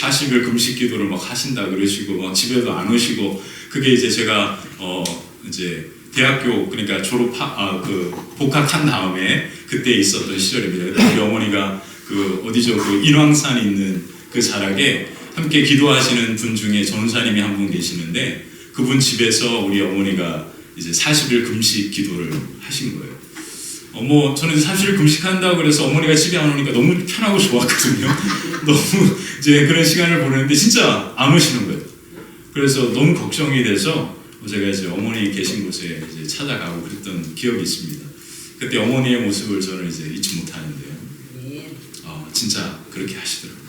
40일 금식 기도를 막 하신다 그러시고 막 집에도 안 오시고, 그게 이제 제가 이제 대학교 그러니까 복학한 다음에 그때 있었던 시절입니다. 그때 우리 어머니가 그 어디죠, 그 인왕산 있는 그 자락에 함께 기도하시는 분 중에 전사님이 한 분 계시는데, 그분 집에서 우리 어머니가 이제 40일 금식 기도를 하신 거예요. 저는 40일 금식한다고 그래서 어머니가 집에 안 오니까 너무 편하고 좋았거든요. 너무 이제 그런 시간을 보내는데 진짜 안 오시는 거예요. 그래서 너무 걱정이 돼서 제가 이제 어머니 계신 곳에 이제 찾아가고 그랬던 기억이 있습니다. 그때 어머니의 모습을 저는 이제 잊지 못하는데요. 진짜 그렇게 하시더라고요.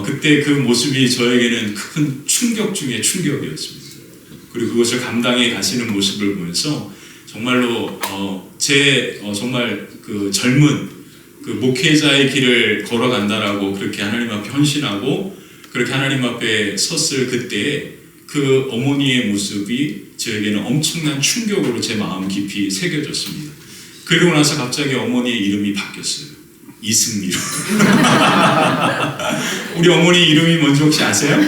그때 그 모습이 저에게는 큰 충격 중에 충격이었습니다. 그리고 그것을 감당해 가시는 모습을 보면서 정말로 정말 그 젊은 그 목회자의 길을 걸어간다라고 그렇게 하나님 앞에 헌신하고 그렇게 하나님 앞에 섰을 그때에 그 어머니의 모습이 저에게는 엄청난 충격으로 제 마음 깊이 새겨졌습니다. 그리고 나서 갑자기 어머니의 이름이 바뀌었어요. 이승미로. 우리 어머니 이름이 뭔지 혹시 아세요?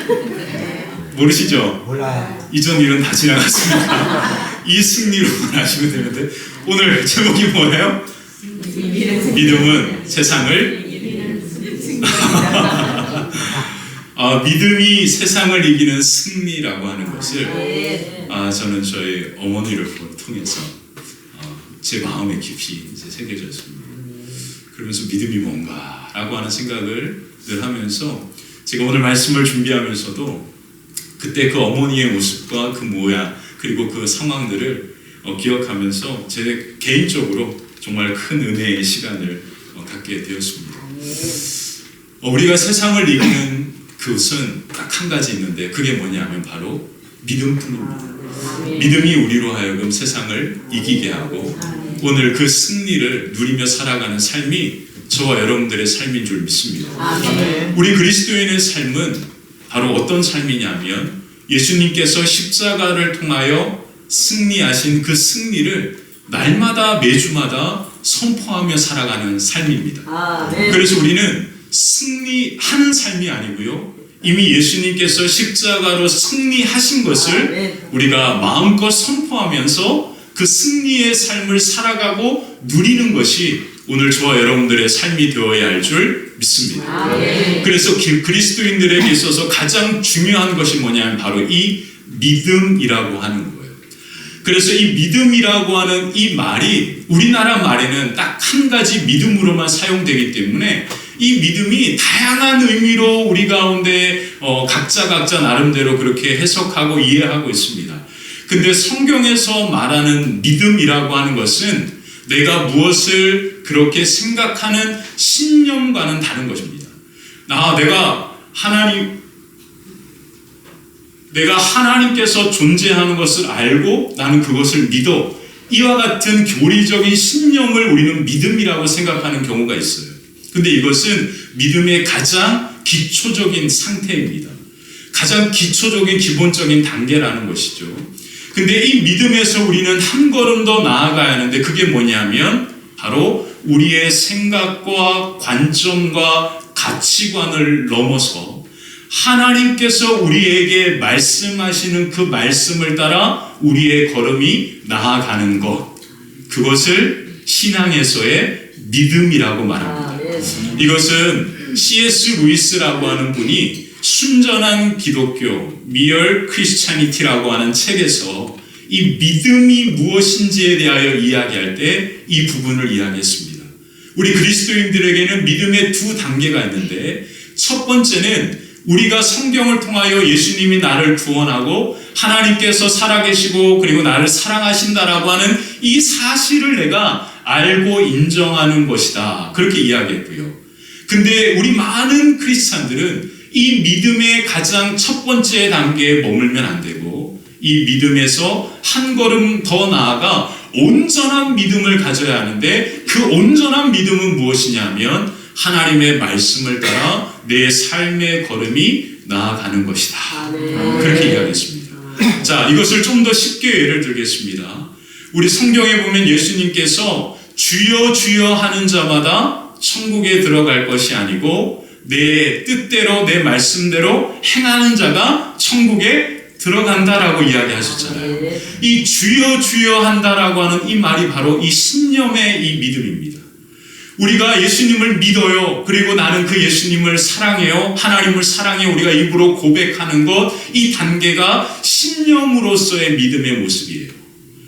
모르시죠? 몰라요. 이전 일은 다 지나갔으니까 이승리로만 아시면 되는데, 오늘 제목이 뭐예요? 믿음은 세상을 믿음이 세상을 이기는 승리라고 하는 것을 저는 저희 어머니를 통해서 제 마음에 깊이 이제 새겨졌습니다. 그러면서 믿음이 뭔가라고 하는 생각을 늘 하면서 제가 오늘 말씀을 준비하면서도 그때 그 어머니의 모습과 그 모양 그리고 그 상황들을 기억하면서 제 개인적으로 정말 큰 은혜의 시간을 갖게 되었습니다. 우리가 세상을 이기는 그것은 딱 한 가지 있는데, 그게 뭐냐면 바로 믿음뿐입니다. 믿음이 우리로 하여금 세상을 이기게 하고 오늘 그 승리를 누리며 살아가는 삶이 저와 여러분들의 삶인 줄 믿습니다. 우리 그리스도인의 삶은 바로 어떤 삶이냐면, 예수님께서 십자가를 통하여 승리하신 그 승리를 날마다 매주마다 선포하며 살아가는 삶입니다. 그래서 우리는 승리하는 삶이 아니고요, 이미 예수님께서 십자가로 승리하신 것을 우리가 마음껏 선포하면서 그 승리의 삶을 살아가고 누리는 것이 오늘 저와 여러분들의 삶이 되어야 할 줄 믿습니다. 그래서 그리스도인들에게 있어서 가장 중요한 것이 뭐냐면 바로 이 믿음이라고 하는 거예요. 그래서 이 믿음이라고 하는 이 말이 우리나라 말에는 딱 한 가지 믿음으로만 사용되기 때문에 이 믿음이 다양한 의미로 우리 가운데 각자 나름대로 그렇게 해석하고 이해하고 있습니다. 근데 성경에서 말하는 믿음이라고 하는 것은 내가 무엇을 그렇게 생각하는 신념과는 다른 것입니다. 내가 하나님께서 존재하는 것을 알고 나는 그것을 믿어. 이와 같은 교리적인 신념을 우리는 믿음이라고 생각하는 경우가 있어요. 근데 이것은 믿음의 가장 기초적인 상태입니다. 가장 기초적인 기본적인 단계라는 것이죠. 근데 이 믿음에서 우리는 한 걸음 더 나아가야 하는데, 그게 뭐냐면 바로 우리의 생각과 관점과 가치관을 넘어서 하나님께서 우리에게 말씀하시는 그 말씀을 따라 우리의 걸음이 나아가는 것, 그것을 신앙에서의 믿음이라고 말합니다. 이것은 C.S. 루이스라고 하는 분이 순전한 기독교, Mere Christianity라고 하는 책에서 이 믿음이 무엇인지에 대하여 이야기할 때 이 부분을 이야기했습니다. 우리 그리스도인들에게는 믿음의 두 단계가 있는데, 첫 번째는 우리가 성경을 통하여 예수님이 나를 구원하고 하나님께서 살아계시고 그리고 나를 사랑하신다라고 하는 이 사실을 내가 알고 인정하는 것이다, 그렇게 이야기했고요. 근데 우리 많은 크리스찬들은 이 믿음의 가장 첫 번째 단계에 머물면 안 되고, 이 믿음에서 한 걸음 더 나아가 온전한 믿음을 가져야 하는데, 그 온전한 믿음은 무엇이냐면 하나님의 말씀을 따라 내 삶의 걸음이 나아가는 것이다, 그렇게 이야기했습니다. 자, 이것을 좀 더 쉽게 예를 들겠습니다. 우리 성경에 보면 예수님께서 주여 주여 하는 자마다 천국에 들어갈 것이 아니고 내 뜻대로 내 말씀대로 행하는 자가 천국에 들어간다라고 이야기하셨잖아요. 이 주여 주여 한다라고 하는 이 말이 바로 이 신념의 이 믿음입니다. 우리가 예수님을 믿어요. 그리고 나는 그 예수님을 사랑해요. 하나님을 사랑해. 우리가 입으로 고백하는 것, 이 단계가 신념으로서의 믿음의 모습이에요.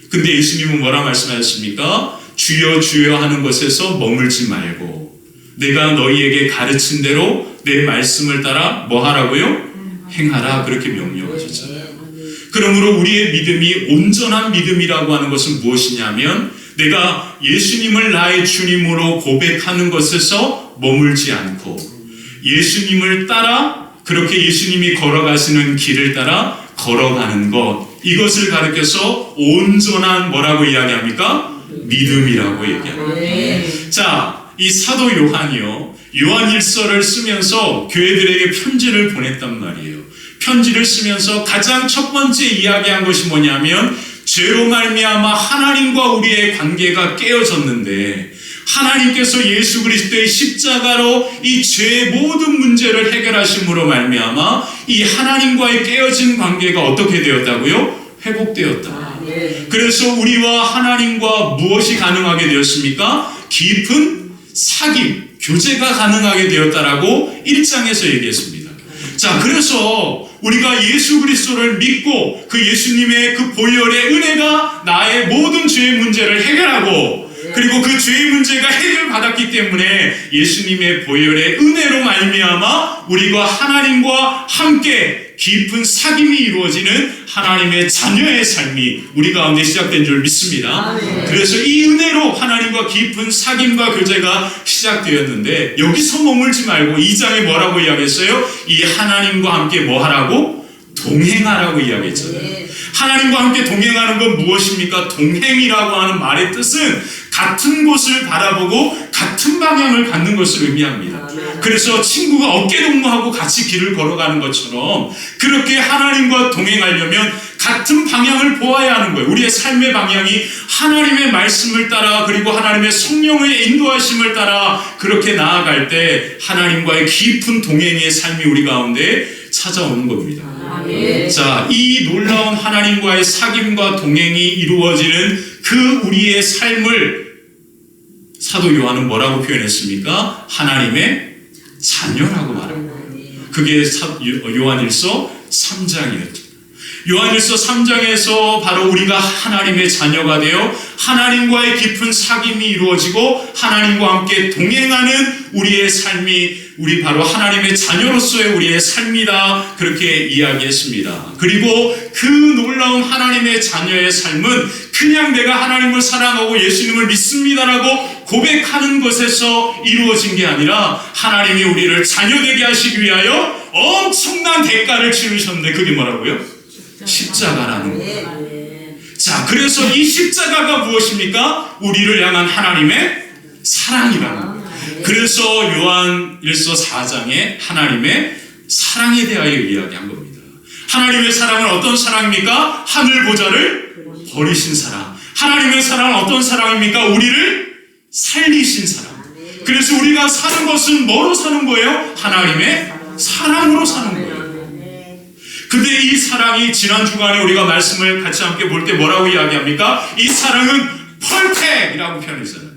근데 예수님은 뭐라 말씀하셨습니까? 주여 주여 하는 것에서 머물지 말고 내가 너희에게 가르친 대로 내 말씀을 따라 뭐 하라고요? 행하라. 그렇게 명령하셨잖아요. 그러므로 우리의 믿음이 온전한 믿음이라고 하는 것은 무엇이냐면 내가 예수님을 나의 주님으로 고백하는 것에서 머물지 않고 예수님을 따라 그렇게 예수님이 걸어가시는 길을 따라 걸어가는 것, 이것을 가르쳐서 온전한 뭐라고 이야기합니까? 믿음이라고 얘기합니다. 자, 이 사도 요한이요, 요한일서를 쓰면서 교회들에게 편지를 보냈단 말이에요. 편지를 쓰면서 가장 첫 번째 이야기한 것이 뭐냐면 죄로 말미암아 하나님과 우리의 관계가 깨어졌는데 하나님께서 예수 그리스도의 십자가로 이 죄의 모든 문제를 해결하심으로 말미암아 이 하나님과의 깨어진 관계가 어떻게 되었다고요? 회복되었다. 그래서 우리와 하나님과 무엇이 가능하게 되었습니까? 깊은 사귐, 교제가 가능하게 되었다라고 1장에서 얘기했습니다. 자, 그래서 우리가 예수 그리스도를 믿고 그 예수님의 그 보혈의 은혜가 나의 모든 죄의 문제를 해결하고 그리고 그 죄의 문제가 해결받았기 때문에 예수님의 보혈의 은혜로 말미암아 우리가 하나님과 함께 깊은 사귐이 이루어지는 하나님의 자녀의 삶이 우리 가운데 시작된 줄 믿습니다. 그래서 이 은혜로 하나님과 깊은 사귐과 교제가 시작되었는데 여기서 머물지 말고 2장에 뭐라고 이야기했어요? 이 하나님과 함께 뭐 하라고? 동행하라고 이야기했잖아요. 하나님과 함께 동행하는 건 무엇입니까? 동행이라고 하는 말의 뜻은 같은 곳을 바라보고 같은 방향을 갖는 것을 의미합니다. 그래서 친구가 어깨동무하고 같이 길을 걸어가는 것처럼 그렇게 하나님과 동행하려면 같은 방향을 보아야 하는 거예요. 우리의 삶의 방향이 하나님의 말씀을 따라 그리고 하나님의 성령의 인도하심을 따라 그렇게 나아갈 때 하나님과의 깊은 동행의 삶이 우리 가운데 찾아오는 겁니다. 자, 이 놀라운 하나님과의 사귐과 동행이 이루어지는 그 우리의 삶을 사도 요한은 뭐라고 표현했습니까? 하나님의 자녀라고 말합니다. 그게 요한일서 3장이었죠. 요한일서 3장에서 바로 우리가 하나님의 자녀가 되어 하나님과의 깊은 사귐이 이루어지고 하나님과 함께 동행하는 우리의 삶이 우리 바로 하나님의 자녀로서의 우리의 삶이다, 그렇게 이야기했습니다. 그리고 그 놀라운 하나님의 자녀의 삶은 그냥 내가 하나님을 사랑하고 예수님을 믿습니다라고 고백하는 것에서 이루어진 게 아니라 하나님이 우리를 자녀되게 하시기 위하여 엄청난 대가를 치르셨는데 그게 뭐라고요? 십자가라는 거예요. 자, 그래서 이 십자가가 무엇입니까? 우리를 향한 하나님의 사랑이라는 거예요. 그래서 요한일서 4장에 하나님의 사랑에 대하여 이야기한 겁니다. 하나님의 사랑은 어떤 사랑입니까? 하늘 보좌를 버리신 사랑. 하나님의 사랑은 어떤 사랑입니까? 우리를 살리신 사랑. 그래서 우리가 사는 것은 뭐로 사는 거예요? 하나님의 사랑으로 사는 거예요. 근데 이 사랑이 지난 주간에 우리가 말씀을 같이 함께 볼 때 뭐라고 이야기합니까? 이 사랑은 퍼펙트이라고 표현했어요.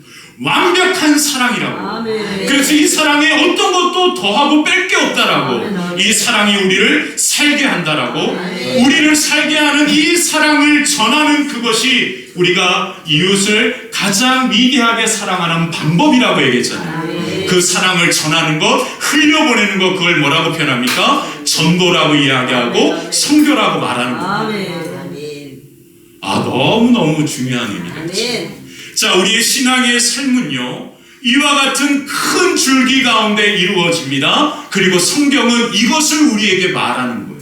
완벽한 사랑이라고. 그래서 이 사랑에 어떤 것도 더하고 뺄 게 없다라고. 이 사랑이 우리를 살게 한다라고. 우리를 살게 하는 이 사랑을 전하는 그것이 우리가 이웃을 가장 위대하게 사랑하는 방법이라고 얘기했잖아요. 그 사랑을 전하는 것, 흘려보내는 것, 그걸 뭐라고 표현합니까? 전도라고 이야기하고 성교라고 말하는 겁니다. 아, 너무너무 중요한 의미가. 자, 우리의 신앙의 삶은요, 이와 같은 큰 줄기 가운데 이루어집니다. 그리고 성경은 이것을 우리에게 말하는 거예요.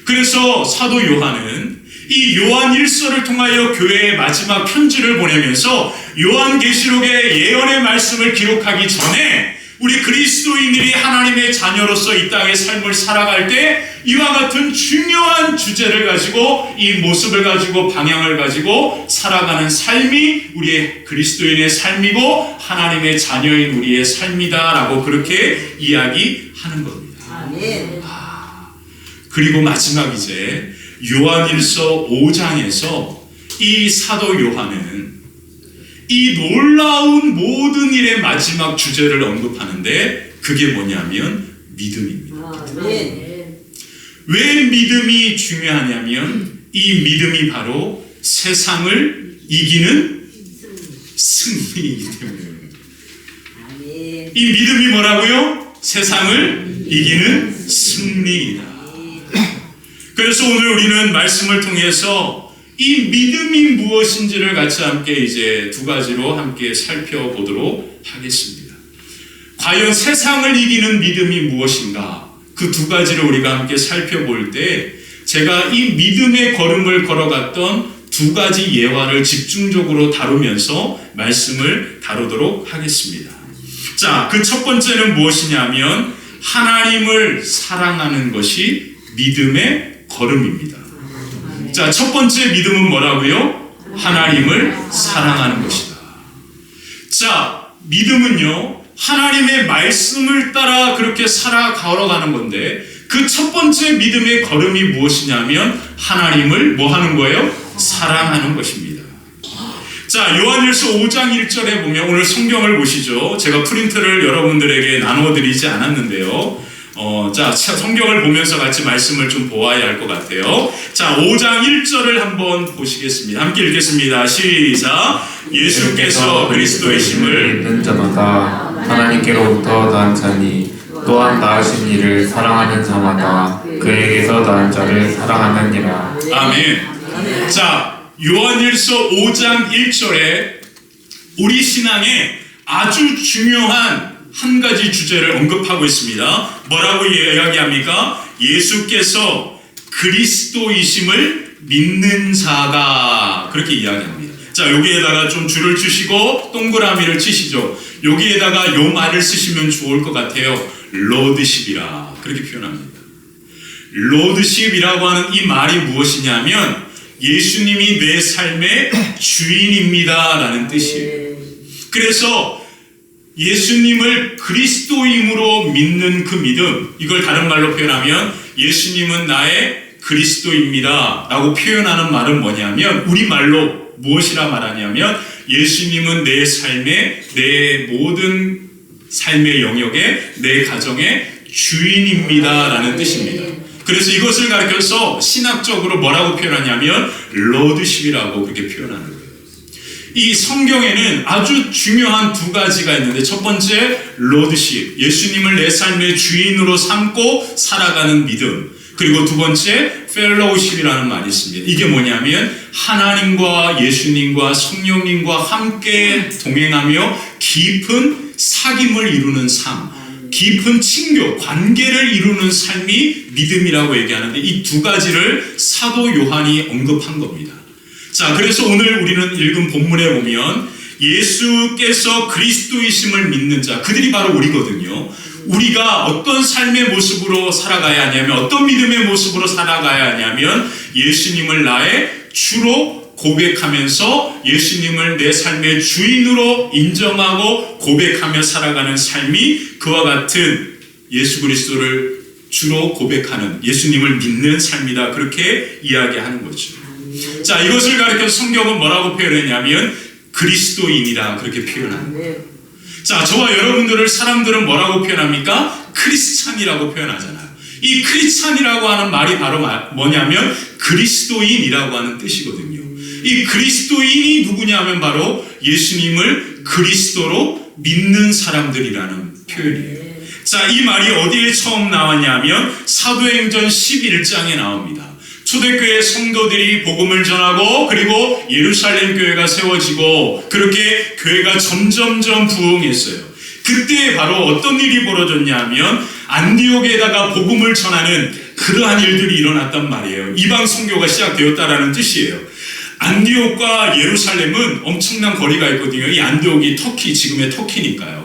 그래서 사도 요한은 이 요한일서를 통하여 교회의 마지막 편지를 보내면서 요한계시록의 예언의 말씀을 기록하기 전에 우리 그리스도인들이 하나님의 자녀로서 이 땅의 삶을 살아갈 때 이와 같은 중요한 주제를 가지고 이 모습을 가지고 방향을 가지고 살아가는 삶이 우리의 그리스도인의 삶이고 하나님의 자녀인 우리의 삶이다라고 그렇게 이야기하는 겁니다. 아멘. 그리고 마지막 이제 요한일서 5장에서 이 사도 요한은 이 놀라운 모든 일의 마지막 주제를 언급하는데 그게 뭐냐면 믿음입니다. 아멘. 왜 믿음이 중요하냐면 이 믿음이 바로 세상을 이기는 승리이기 때문입니다. 아멘. 이 믿음이 뭐라고요? 세상을 이기는 승리이다. 그래서 오늘 우리는 말씀을 통해서 이 믿음이 무엇인지를 같이 함께 이제 두 가지로 함께 살펴보도록 하겠습니다. 과연 세상을 이기는 믿음이 무엇인가? 그 두 가지를 우리가 함께 살펴볼 때 제가 이 믿음의 걸음을 걸어갔던 두 가지 예화를 집중적으로 다루면서 말씀을 다루도록 하겠습니다. 자, 그 첫 번째는 무엇이냐면 하나님을 사랑하는 것이 믿음의 걸음입니다. 자, 첫 번째 믿음은 뭐라고요? 하나님을 사랑하는 것이다. 자, 믿음은요, 하나님의 말씀을 따라 그렇게 살아가는 건데 그 첫 번째 믿음의 걸음이 무엇이냐면 하나님을 뭐 하는 거예요? 사랑하는 것입니다. 자, 요한일서 5장 1절에 보면 오늘 성경을 보시죠. 제가 프린트를 여러분들에게 나눠드리지 않았는데요. 자, 성경을 보면서 같이 말씀을 좀 보아야 할 것 같아요. 자, 5장 1절을 한번 보시겠습니다. 함께 읽겠습니다. 시작. 예수께서 그리스도이심을 믿는 자마다 하나님께로부터 난 자니 또한 낳으신 이를 사랑하는 자마다 그에게서 낳은 자를 사랑하느니라. 아멘. 자, 요한일서 5장 1절에 우리 신앙에 아주 중요한 한 가지 주제를 언급하고 있습니다. 뭐라고 이야기합니까? 예수께서 그리스도이심을 믿는 자가 그렇게 이야기합니다. 자, 여기에다가 좀 줄을 치시고 동그라미를 치시죠. 여기에다가 요 말을 쓰시면 좋을 것 같아요. 로드십이라 그렇게 표현합니다. 로드십이라고 하는 이 말이 무엇이냐면 예수님이 내 삶의 주인입니다 라는 뜻이에요. 그래서 예수님을 그리스도임으로 믿는 그 믿음, 이걸 다른 말로 표현하면 예수님은 나의 그리스도입니다 라고 표현하는 말은 뭐냐면 우리말로 무엇이라 말하냐면 예수님은 내 삶의 내 모든 삶의 영역에 내 가정의 주인입니다 라는 뜻입니다. 그래서 이것을 가르쳐서 신학적으로 뭐라고 표현하냐면 로드십이라고 그렇게 표현하는 거예요. 이 성경에는 아주 중요한 두 가지가 있는데 첫 번째 로드십, 예수님을 내 삶의 주인으로 삼고 살아가는 믿음. 그리고 두 번째 펠로우십이라는 말이 있습니다. 이게 뭐냐면 하나님과 예수님과 성령님과 함께 동행하며 깊은 사귐을 이루는 삶, 깊은 친교, 관계를 이루는 삶이 믿음이라고 얘기하는데 이 두 가지를 사도 요한이 언급한 겁니다. 자, 그래서 오늘 우리는 읽은 본문에 보면 예수께서 그리스도이심을 믿는 자, 그들이 바로 우리거든요. 우리가 어떤 삶의 모습으로 살아가야 하냐면 어떤 믿음의 모습으로 살아가야 하냐면 예수님을 나의 주로 고백하면서 예수님을 내 삶의 주인으로 인정하고 고백하며 살아가는 삶이 그와 같은 예수 그리스도를 주로 고백하는 예수님을 믿는 삶이다. 그렇게 이야기하는 거죠. 자, 이것을 가리켜서 성경은 뭐라고 표현했냐면 그리스도인이라 그렇게 표현합니다. 자, 저와 여러분들을 사람들은 뭐라고 표현합니까? 크리스찬이라고 표현하잖아요. 이 크리스찬이라고 하는 말이 바로 뭐냐면 그리스도인이라고 하는 뜻이거든요. 이 그리스도인이 누구냐면 바로 예수님을 그리스도로 믿는 사람들이라는 표현이에요. 자, 이 말이 어디에 처음 나왔냐면 사도행전 11장에 나옵니다. 초대교회 성도들이 복음을 전하고 그리고 예루살렘 교회가 세워지고 그렇게 교회가 점점점 부흥했어요. 그때 바로 어떤 일이 벌어졌냐면 안디옥에다가 복음을 전하는 그러한 일들이 일어났단 말이에요. 이방 선교가 시작되었다라는 뜻이에요. 안디옥과 예루살렘은 엄청난 거리가 있거든요. 이 안디옥이 터키, 지금의 터키니까요.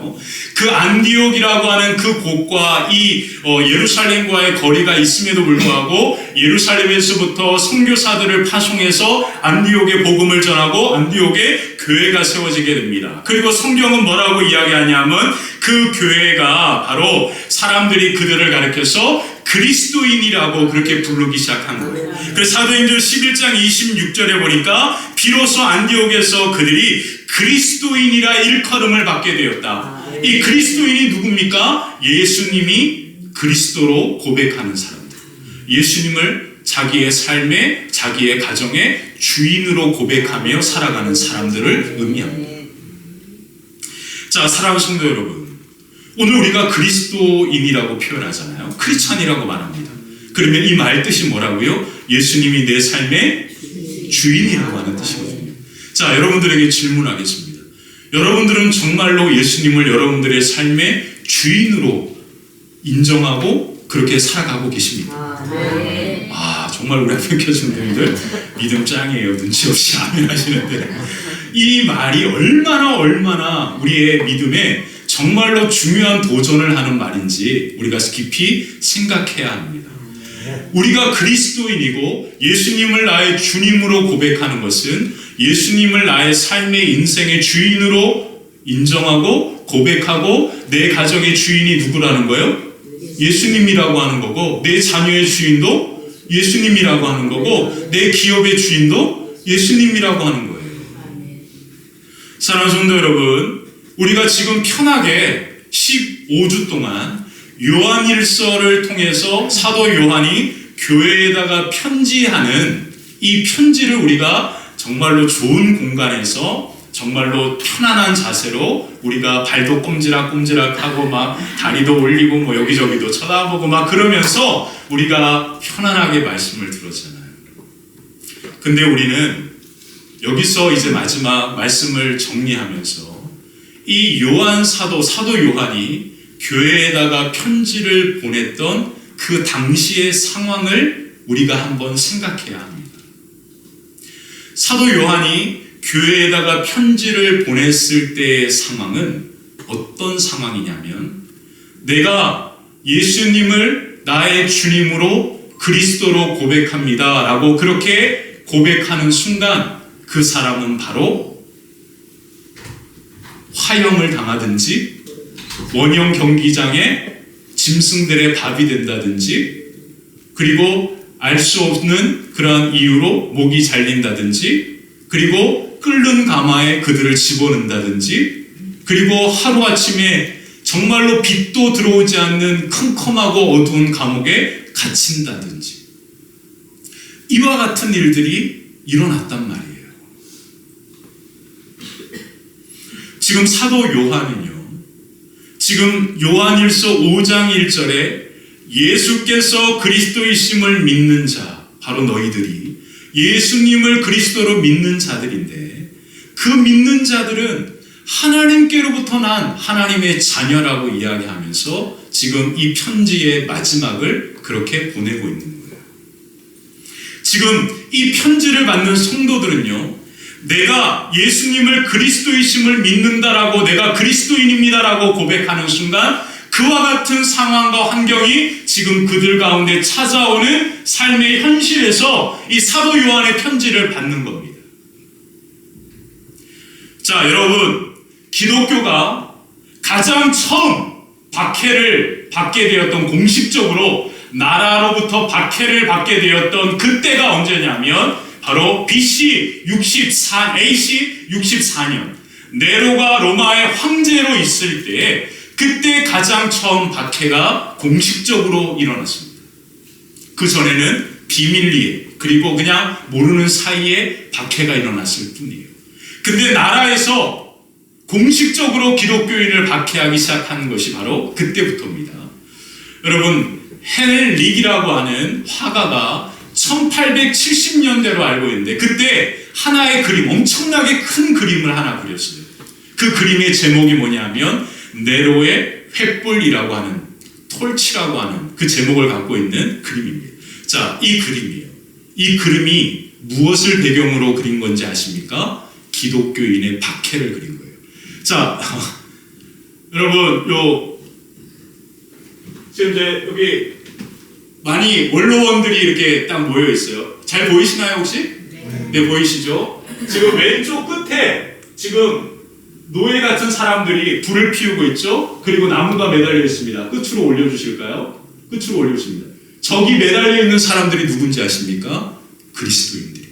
그 안디옥이라고 하는 그 곳과 이 예루살렘과의 거리가 있음에도 불구하고 예루살렘에서부터 선교사들을 파송해서 안디옥에 복음을 전하고 안디옥에 교회가 세워지게 됩니다. 그리고 성경은 뭐라고 이야기하냐면 그 교회가 바로 사람들이 그들을 가리켜서 그리스도인이라고 그렇게 부르기 시작한 거예요. 그래서 사도행전 11장 26절에 보니까 비로소 안디옥에서 그들이 그리스도인이라 일컬음을 받게 되었다. 이 그리스도인이 누굽니까? 예수님이 그리스도로 고백하는 사람들. 예수님을 자기의 삶에, 자기의 가정의 주인으로 고백하며 살아가는 사람들을 의미합니다. 자, 사랑하는 성도 여러분, 오늘 우리가 그리스도인이라고 표현하잖아요. 크리스찬이라고 말합니다. 그러면 이 말 뜻이 뭐라고요? 예수님이 내 삶의 주인이라고 하는 뜻이거든요. 자, 여러분들에게 질문하겠습니다. 여러분들은 정말로 예수님을 여러분들의 삶의 주인으로 인정하고 그렇게 살아가고 계십니까? 정말 우리 앞에 계신 분들 믿음 짱이에요. 눈치 없이 아멘 하시는데 이 말이 얼마나 우리의 믿음에 정말로 중요한 도전을 하는 말인지 우리가 깊이 생각해야 합니다. 우리가 그리스도인이고 예수님을 나의 주님으로 고백하는 것은 예수님을 나의 삶의 인생의 주인으로 인정하고 고백하고 내 가정의 주인이 누구라는 거예요? 예수님이라고 하는 거고, 내 자녀의 주인도 예수님이라고 하는 거고, 내 기업의 주인도 예수님이라고 하는 거예요. 사랑하는 성도 여러분, 우리가 지금 편하게 15주 동안 요한일서를 통해서 사도 요한이 교회에다가 편지하는 이 편지를 우리가 정말로 좋은 공간에서 정말로 편안한 자세로 우리가 발도 꼼지락꼼지락하고 막 다리도 올리고 뭐 여기저기도 쳐다보고 막 그러면서 우리가 편안하게 말씀을 들었잖아요. 근데 우리는 여기서 이제 마지막 말씀을 정리하면서 이 요한 사도 요한이 교회에다가 편지를 보냈던 그 당시의 상황을 우리가 한번 생각해야 합니다. 사도 요한이 교회에다가 편지를 보냈을 때의 상황은 어떤 상황이냐면, 내가 예수님을 나의 주님으로 그리스도로 고백합니다 라고 그렇게 고백하는 순간 그 사람은 바로 화형을 당하든지 원형 경기장에 짐승들의 밥이 된다든지, 그리고 알 수 없는 그러한 이유로 목이 잘린다든지, 그리고 끓는 가마에 그들을 집어넣는다든지, 그리고 하루아침에 정말로 빛도 들어오지 않는 컴컴하고 어두운 감옥에 갇힌다든지, 이와 같은 일들이 일어났단 말이에요. 지금 사도 요한은요, 지금 요한일서 5장 1절에 예수께서 그리스도이심을 믿는 자, 바로 너희들이 예수님을 그리스도로 믿는 자들인데, 그 믿는 자들은 하나님께로부터 난 하나님의 자녀라고 이야기하면서 지금 이 편지의 마지막을 그렇게 보내고 있는 거예요. 지금 이 편지를 받는 성도들은요, 내가 예수님을 그리스도이심을 믿는다라고, 내가 그리스도인입니다라고 고백하는 순간 그와 같은 상황과 환경이 지금 그들 가운데 찾아오는 삶의 현실에서 이 사도 요한의 편지를 받는 겁니다. 자, 여러분, 기독교가 가장 처음 박해를 받게 되었던, 공식적으로 나라로부터 박해를 받게 되었던 그때가 언제냐면 바로 BC 64, AD 64년 네로가 로마의 황제로 있을 때, 그때 가장 처음 박해가 공식적으로 일어났습니다. 그 전에는 비밀리에, 그리고 그냥 모르는 사이에 박해가 일어났을 뿐이에요. 근데 나라에서 공식적으로 기독교인을 박해하기 시작하는 것이 바로 그때부터입니다. 여러분, 헨릭이라고 하는 화가가 1870년대로 알고 있는데, 그때 하나의 그림, 엄청나게 큰 그림을 하나 그렸어요. 그 그림의 제목이 뭐냐면 네로의 횃불이라고 하는, 톨치라고 하는 그 제목을 갖고 있는 그림입니다. 자, 이 그림이에요. 이 그림이 무엇을 배경으로 그린 건지 아십니까? 기독교인의 박해를 그린 거예요. 자, 여러분, 지금 이제 여기 많이 원로원들이 이렇게 딱 모여 있어요. 잘 보이시나요, 혹시? 네, 보이시죠? 지금 왼쪽 끝에 지금 노예 같은 사람들이 불을 피우고 있죠? 그리고 나무가 매달려 있습니다. 끝으로 올려주실까요? 끝으로 올려주십니다. 저기 매달려 있는 사람들이 누군지 아십니까? 그리스도인들이에요.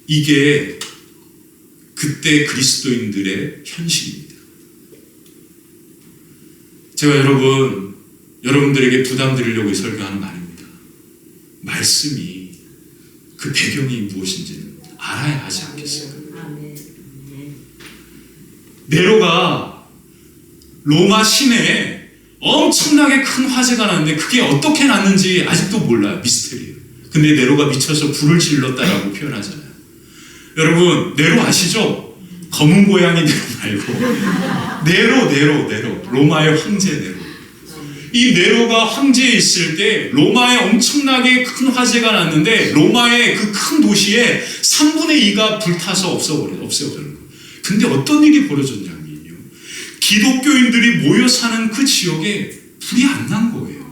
이게 그때 그리스도인들의 현실입니다. 제가 여러분들에게 부담 드리려고 설교하는 거 아닙니다. 말씀이 그 배경이 무엇인지는 알아야 하지 않겠습니까? 네로가 로마 시내에 엄청나게 큰 화재가 났는데 그게 어떻게 났는지 아직도 몰라요. 미스터리예요. 근데 네로가 미쳐서 불을 질렀다라고 표현하잖아요. 여러분, 네로 아시죠? 검은 고양이 네로 말고 네로 로마의 황제 네로. 이 네로가 황제에 있을 때 로마에 엄청나게 큰 화재가 났는데 로마의 그 큰 도시에 3분의 2가 불타서 없어버린 거예요. 근데 어떤 일이 벌어졌냐면요, 기독교인들이 모여 사는 그 지역에 불이 안 난 거예요.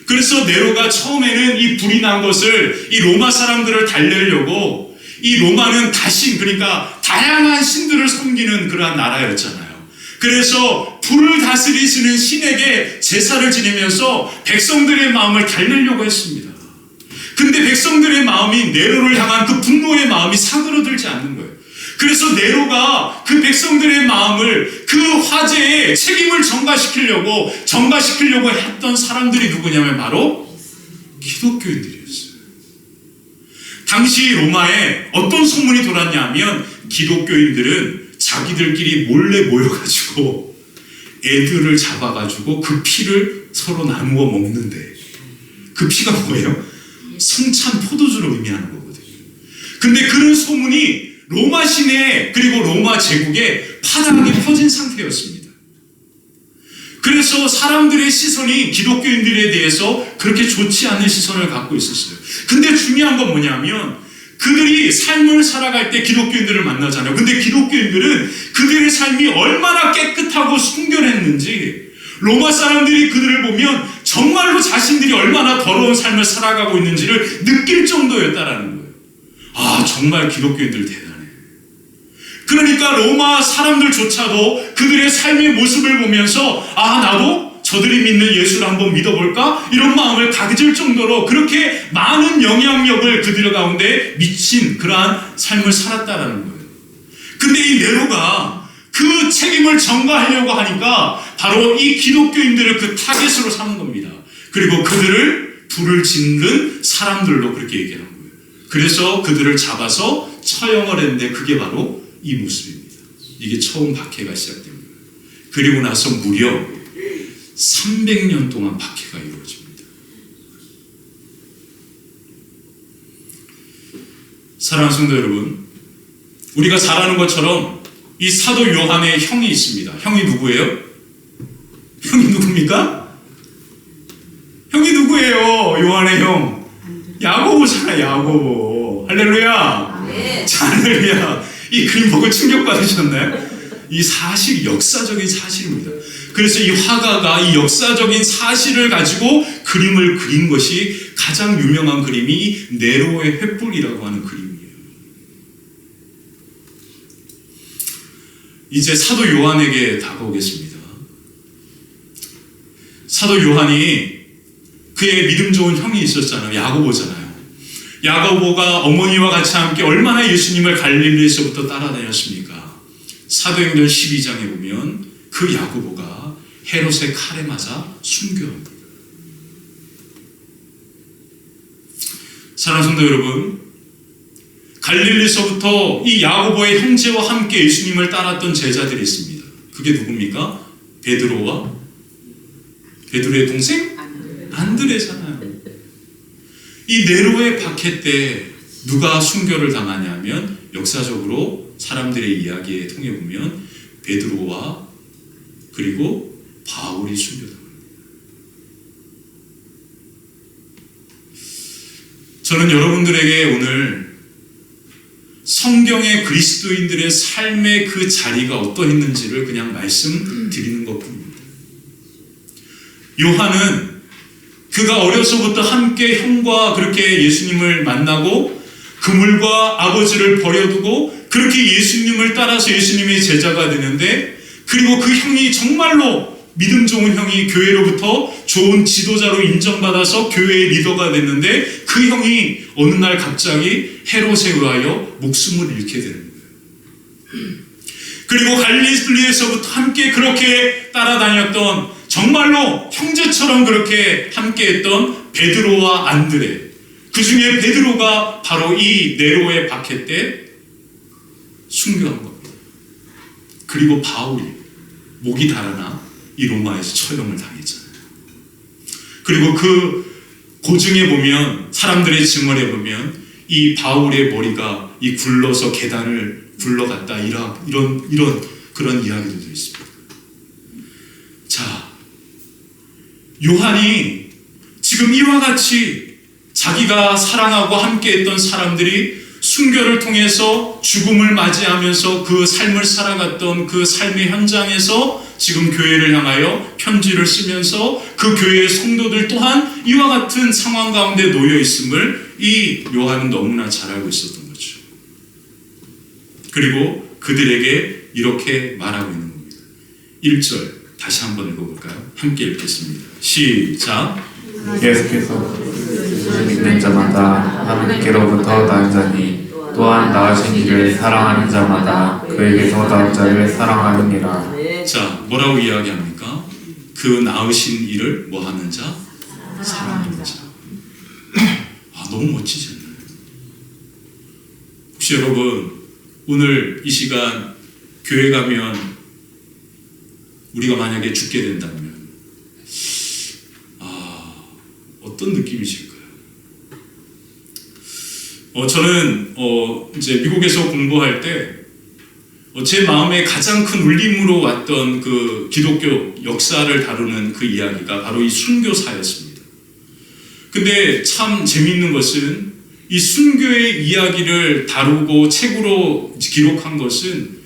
그래서 네로가 처음에는 이 불이 난 것을 이 로마 사람들을 달래려고, 이 로마는 다신, 그러니까 다양한 신들을 섬기는 그러한 나라였잖아요. 그래서 불을 다스리시는 신에게 제사를 지내면서 백성들의 마음을 달래려고 했습니다. 근데 백성들의 마음이 네로를 향한 그 분노의 마음이 사그러들지 않는 거예요. 그래서 네로가 그 백성들의 마음을 그 화재에 책임을 전가시키려고 했던 사람들이 누구냐면 바로 기독교인들이었어요. 당시 로마에 어떤 소문이 돌았냐면 기독교인들은 자기들끼리 몰래 모여가지고 애들을 잡아가지고 그 피를 서로 나누어 먹는데, 그 피가 뭐예요? 성찬 포도주를 의미하는 거거든요. 근데 그런 소문이 로마 시내 그리고 로마 제국에 파다하게 퍼진 상태였습니다. 그래서 사람들의 시선이 기독교인들에 대해서 그렇게 좋지 않은 시선을 갖고 있었어요. 근데 중요한 건 뭐냐면 그들이 삶을 살아갈 때 기독교인들을 만나잖아요. 근데 기독교인들은 그들의 삶이 얼마나 깨끗하고 순결했는지, 로마 사람들이 그들을 보면 정말로 자신들이 얼마나 더러운 삶을 살아가고 있는지를 느낄 정도였다라는 거예요. 아, 정말 기독교인들 대단해. 그러니까 로마 사람들조차도 그들의 삶의 모습을 보면서 아, 나도 저들이 믿는 예수를 한번 믿어볼까? 이런 마음을 가질 정도로 그렇게 많은 영향력을 그들 가운데 미친 그러한 삶을 살았다라는 거예요. 근데 이 네로가 그 책임을 전가하려고 하니까 바로 이 기독교인들을 그 타겟으로 삼은 겁니다. 그리고 그들을 불을 짓는 사람들로 그렇게 얘기하는 거예요. 그래서 그들을 잡아서 처형을 했는데 그게 바로 이 모습입니다. 이게 처음 박해가 시작된 거예요. 그리고 나서 무려 300년 동안 박해가 이루어집니다. 사랑하는 성도 여러분, 우리가 잘 아는 것처럼 이 사도 요한의 형이 있습니다. 형이 누구예요? 형이 누굽니까? 형이 누구예요? 요한의 형. 야고보잖아요, 야고보. 할렐루야. 네. 자, 할렐루야. 이 그림 보고 충격받으셨나요? 이 사실, 역사적인 사실입니다. 그래서 이 화가가 이 역사적인 사실을 가지고 그림을 그린 것이 가장 유명한 그림이 네로의 횃불이라고 하는 그림이에요. 이제 사도 요한에게 다가오겠습니다. 사도 요한이 그의 믿음 좋은 형이 있었잖아요. 야고보잖아요. 야고보가 어머니와 같이 함께 얼마나 예수님을 갈릴리에서부터 따라다녔습니까? 사도행전 12장에 보면 그 야고보가 헤롯의 칼에 맞아 순교합니다. 사랑하는 성도 여러분, 갈릴리서부터 이 야고보의 형제와 함께 예수님을 따랐던 제자들이 있습니다. 그게 누굽니까? 베드로의 동생? 안드레잖아요. 이 네로의 박해 때 누가 순교를 당하냐면 역사적으로 사람들의 이야기에 통해 보면 베드로와 그리고 바울이 순교당합니다. 저는 여러분들에게 오늘 성경의 그리스도인들의 삶의 그 자리가 어떠했는지를 그냥 말씀드리는 것뿐입니다. 요한은 그가 어려서부터 함께 형과 그렇게 예수님을 만나고 그물과 아버지를 버려두고 그렇게 예수님을 따라서 예수님의 제자가 되는데, 그리고 그 형이 정말로 믿음 좋은 형이 교회로부터 좋은 지도자로 인정받아서 교회의 리더가 됐는데, 그 형이 어느 날 갑자기 헤롯에 의하여 목숨을 잃게 되는 거예요. 그리고 갈릴리에서부터 함께 그렇게 따라다녔던, 정말로 형제처럼 그렇게 함께했던 베드로와 안드레, 그 중에 베드로가 바로 이 네로의 박해 때 순교한 겁니다. 그리고 바울이 목이 달아나 이 로마에서 처형을 당했잖아요. 그리고 그 고증에 보면, 사람들의 증언에 보면 이 바울의 머리가 이 굴러서 계단을 굴러갔다, 이런 그런 이야기들도 있습니다. 자, 요한이 지금 이와 같이 자기가 사랑하고 함께했던 사람들이 순교를 통해서 죽음을 맞이하면서 그 삶을 살아갔던 그 삶의 현장에서 지금 교회를 향하여 편지를 쓰면서 그 교회의 성도들 또한 이와 같은 상황 가운데 놓여 있음을 이 요한은 너무나 잘 알고 있었던 거죠. 그리고 그들에게 이렇게 말하고 있는 겁니다. 1절 다시 한번 읽어볼까요? 함께 읽겠습니다. 시작. 예수께서 믿는 자마다 하나님께로부터 난 자니 또한 낳으신 이를 사랑하는 자마다 그에게서 난 자를 사랑하느니라. 자, 뭐라고 이야기합니까? 그 낳으신 이를 뭐 하는 자? 사랑하는 자. 아, 너무 멋지지 않나요? 혹시 여러분 오늘 이 시간 교회 가면 우리가 만약에 죽게 된다면 어떤 느낌이실까요? 저는 이제 미국에서 공부할 때 제 마음에 가장 큰 울림으로 왔던 그 기독교 역사를 다루는 그 이야기가 바로 이 순교사였습니다. 근데 참 재미있는 것은 이 순교의 이야기를 다루고 책으로 기록한 것은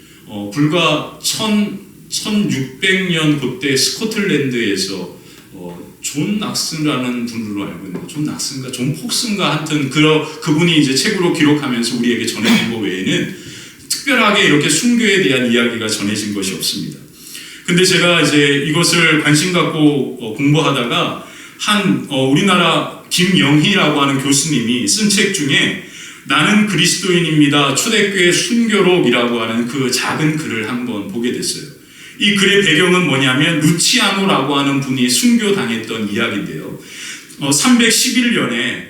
불과 1600년 그때 스코틀랜드에서 존 낙슨이라는 분으로 알고 있는데, 존 낙슨가 존 폭슨가 하여튼 그분이 이제 책으로 기록하면서 우리에게 전해준 것 외에는 특별하게 이렇게 순교에 대한 이야기가 전해진 것이 없습니다. 근데 제가 이제 이것을 관심 갖고 공부하다가 우리나라 김영희라고 하는 교수님이 쓴 책 중에 나는 그리스도인입니다. 초대교회 순교록이라고 하는 그 작은 글을 한번 보게 됐어요. 이 글의 배경은 뭐냐면 루치아노라고 하는 분이 순교당했던 이야기인데요. 311년에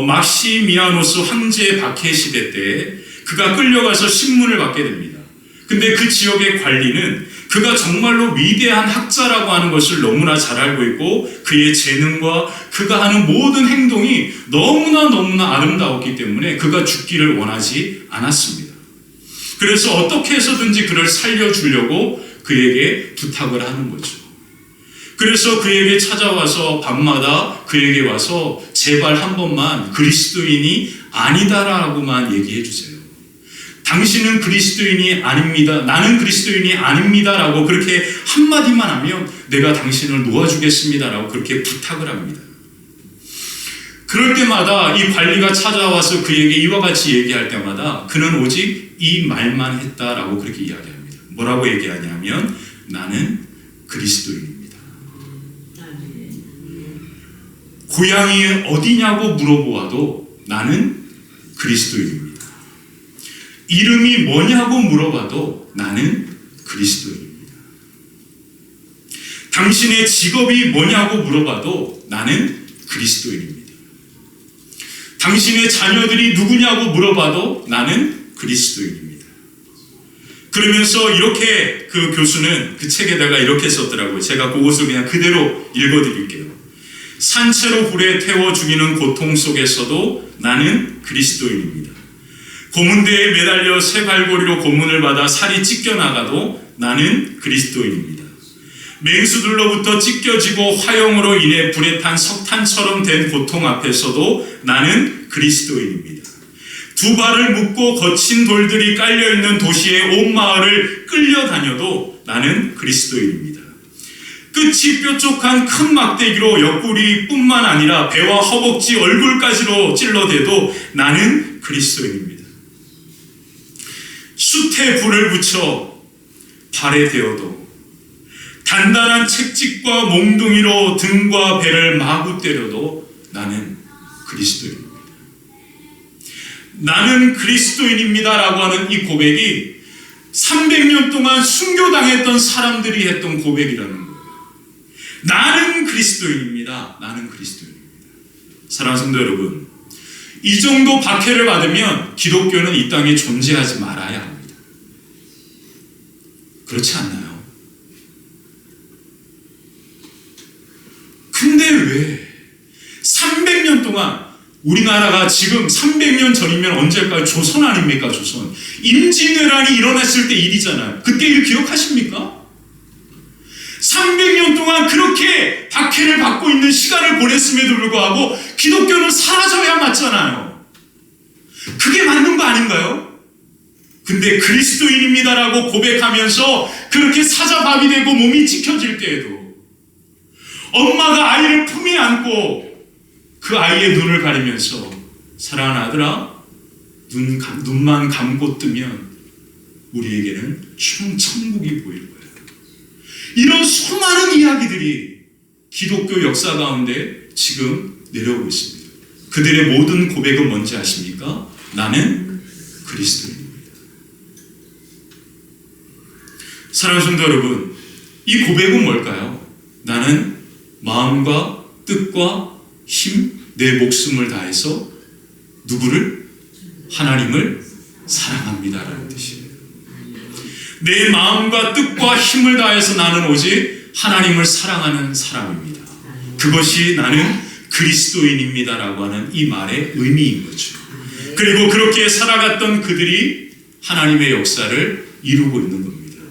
막시미아노스 황제 박해 시대 때 그가 끌려가서 신문을 받게 됩니다. 근데 그 지역의 관리는 그가 정말로 위대한 학자라고 하는 것을 너무나 잘 알고 있고 그의 재능과 그가 하는 모든 행동이 너무나 아름다웠기 때문에 그가 죽기를 원하지 않았습니다. 그래서 어떻게 해서든지 그를 살려주려고 그에게 부탁을 하는 거죠. 그래서 그에게 찾아와서 밤마다 그에게 와서 제발 한 번만 그리스도인이 아니다라고만 얘기해 주세요. 당신은 그리스도인이 아닙니다. 나는 그리스도인이 아닙니다라고 그렇게 한마디만 하면 내가 당신을 놓아주겠습니다라고 그렇게 부탁을 합니다. 그럴 때마다 이 관리가 찾아와서 그에게 이와 같이 얘기할 때마다 그는 오직 이 말만 했다라고 그렇게 이야기합니다. 뭐라고 얘기하냐면 나는 그리스도인입니다. 고향이 어디냐고 물어보아도 나는 그리스도인입니다. 이름이 뭐냐고 물어봐도 나는 그리스도인입니다. 당신의 직업이 뭐냐고 물어봐도 나는 그리스도인입니다. 당신의 자녀들이 누구냐고 물어봐도 나는 그리스도인입니다. 그러면서 이렇게 그 교수는 그 책에다가 이렇게 썼더라고요. 제가 그것을 그냥 그대로 읽어드릴게요. 산채로 불에 태워 죽이는 고통 속에서도 나는 그리스도인입니다. 고문대에 매달려 쇠갈고리로 고문을 받아 살이 찢겨나가도 나는 그리스도인입니다. 맹수들로부터 찢겨지고 화형으로 인해 불에 탄 석탄처럼 된 고통 앞에서도 나는 그리스도인입니다. 두 발을 묶고 거친 돌들이 깔려있는 도시의 온 마을을 끌려다녀도 나는 그리스도인입니다. 끝이 뾰족한 큰 막대기로 옆구리뿐만 아니라 배와 허벅지, 얼굴까지로 찔러대도 나는 그리스도인입니다. 숯에 불을 붙여 발에 대어도 단단한 채찍과 몽둥이로 등과 배를 마구 때려도 나는 그리스도인입니다. 나는 그리스도인입니다라고 하는 이 고백이 300년 동안 순교당했던 사람들이 했던 고백이라는 거예요. 나는 그리스도인입니다. 나는 그리스도인입니다. 사랑하는 성도 여러분, 이 정도 박해를 받으면 기독교는 이 땅에 존재하지 말아야 합니다. 그렇지 않나요? 근데 왜 300년 동안 우리나라가 지금 300년 전이면 언제일까요? 조선 아닙니까? 조선. 임진왜란이 일어났을 때 일이잖아요. 그때 일 기억하십니까? 300년 동안 그렇게 박해를 받고 있는 시간을 보냈음에도 불구하고 기독교는 사라져야 맞잖아요. 그게 맞는 거 아닌가요? 근데 그리스도인입니다라고 고백하면서 그렇게 사자밥이 되고 몸이 찢겨질 때에도 엄마가 아이를 품에 안고 그 아이의 눈을 가리면서 사랑하는 아들아, 눈만 감고 뜨면 우리에게는 천국이 보일 거야. 이런 수많은 이야기들이 기독교 역사 가운데 지금 내려오고 있습니다. 그들의 모든 고백은 뭔지 아십니까? 나는 그리스도인입니다. 사랑하는 성도 여러분, 이 고백은 뭘까요? 나는 마음과 뜻과 힘, 내 목숨을 다해서 누구를? 하나님을 사랑합니다라는 뜻이에요. 내 마음과 뜻과 힘을 다해서 나는 오직 하나님을 사랑하는 사람입니다. 그것이 나는 그리스도인입니다라고 하는 이 말의 의미인 거죠. 그리고 그렇게 살아갔던 그들이 하나님의 역사를 이루고 있는 겁니다.